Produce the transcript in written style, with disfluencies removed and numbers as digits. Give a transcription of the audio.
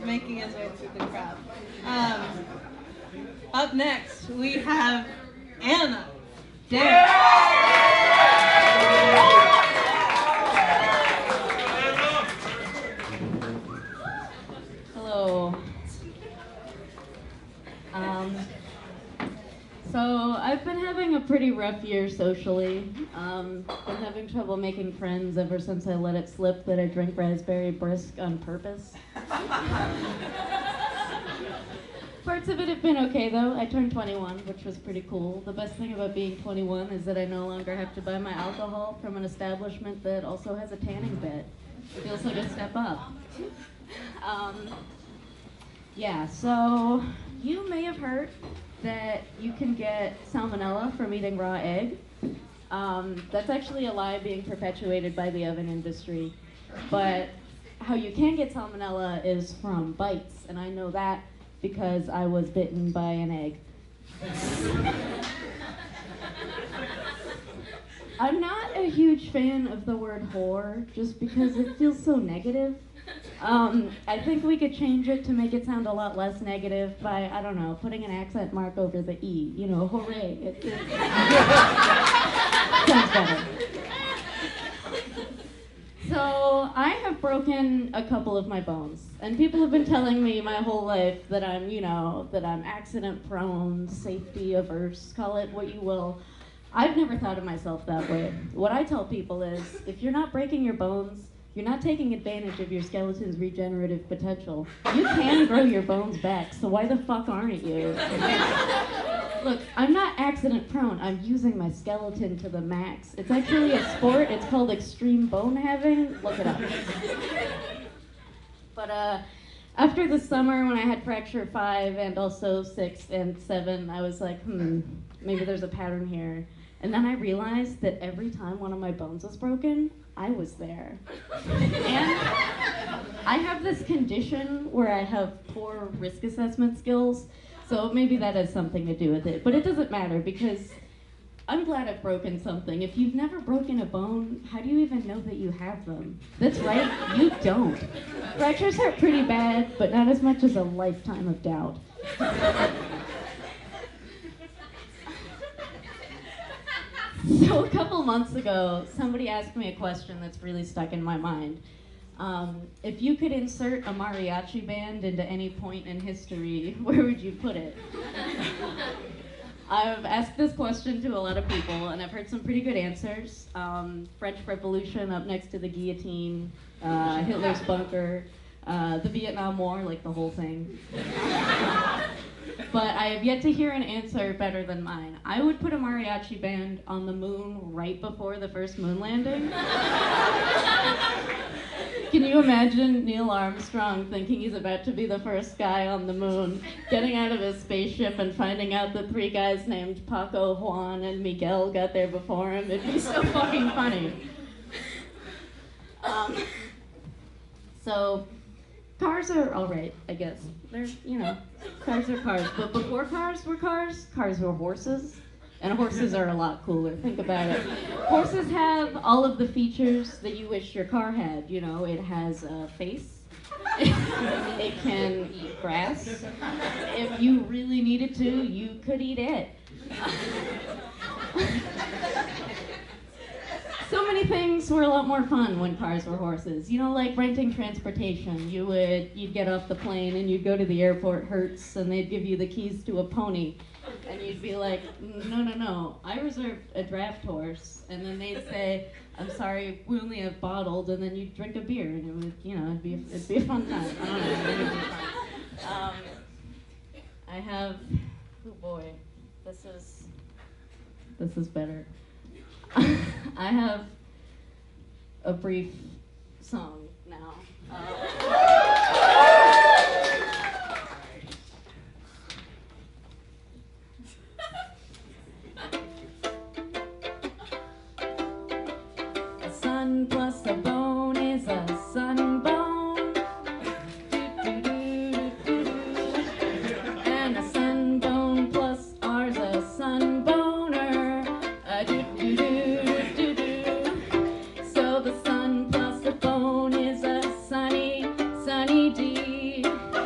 making his way through the crowd. Up next, we have Anna. Hello. So I've been having a pretty rough year socially. Been having trouble making friends ever since I let it slip that I drink raspberry brisk on purpose. Parts of it have been okay though. I turned 21, which was pretty cool. The best thing about being 21 is that I no longer have to buy my alcohol from an establishment that also has a tanning bed. It feels like a step up. Yeah, so you may have heard that you can get salmonella from eating raw egg. That's actually a lie being perpetuated by the oven industry. But how you can get salmonella is from bites, and I know that because I was bitten by an egg. I'm not a huge fan of the word whore, just because it feels so negative. I think we could change it to make it sound a lot less negative by, I don't know, putting an accent mark over the E. You know, hooray. It sounds better. So I have broken a couple of my bones, and people have been telling me my whole life that I'm, that I'm accident prone, safety averse, call it what you will. I've never thought of myself that way. What I tell people is, if you're not breaking your bones, you're not taking advantage of your skeleton's regenerative potential. You can grow your bones back, so why the fuck aren't you? Look, I'm not accident prone. I'm using my skeleton to the max. It's actually a sport. It's called extreme bone having. Look it up. But after the summer when I had fracture 5 and also 6 and 7, I was like, maybe there's a pattern here. And then I realized that every time one of my bones was broken, I was there. And I have this condition where I have poor risk assessment skills, so maybe that has something to do with it. But it doesn't matter because I'm glad I've broken something. If you've never broken a bone, how do you even know that you have them? That's right, you don't. Fractures hurt pretty bad, but not as much as a lifetime of doubt. So a couple months ago, somebody asked me a question that's really stuck in my mind. If you could insert a mariachi band into any point in history, where would you put it? I've asked this question to a lot of people, and I've heard some pretty good answers. French Revolution up next to the guillotine, Hitler's bunker, the Vietnam War, like the whole thing. But I have yet to hear an answer better than mine. I would put a mariachi band on the moon right before the first moon landing. Can you imagine Neil Armstrong thinking he's about to be the first guy on the moon, getting out of his spaceship and finding out that 3 guys named Paco, Juan, and Miguel got there before him? It'd be so fucking funny. So, cars are alright, I guess. They're, cars are cars. But before cars were horses. And horses are a lot cooler. Think about it. Horses have all of the features that you wish your car had. It has a face. It can eat grass. If you really needed to, you could eat it. So many things were a lot more fun when cars were horses. Like renting transportation. You'd get off the plane and you'd go to the airport Hertz and they'd give you the keys to a pony. And you'd be like, no, I reserved a draft horse. And then they'd say, I'm sorry, we only have bottled. And then you'd drink a beer and it would, it'd be a fun time. I don't know, it'd be fun. I have, oh boy, this is better. I have a brief song now. A sun plus a bone is a sun bone. And a sun bone plus R's a sun boner. So the sun plus a bone is a sunny see.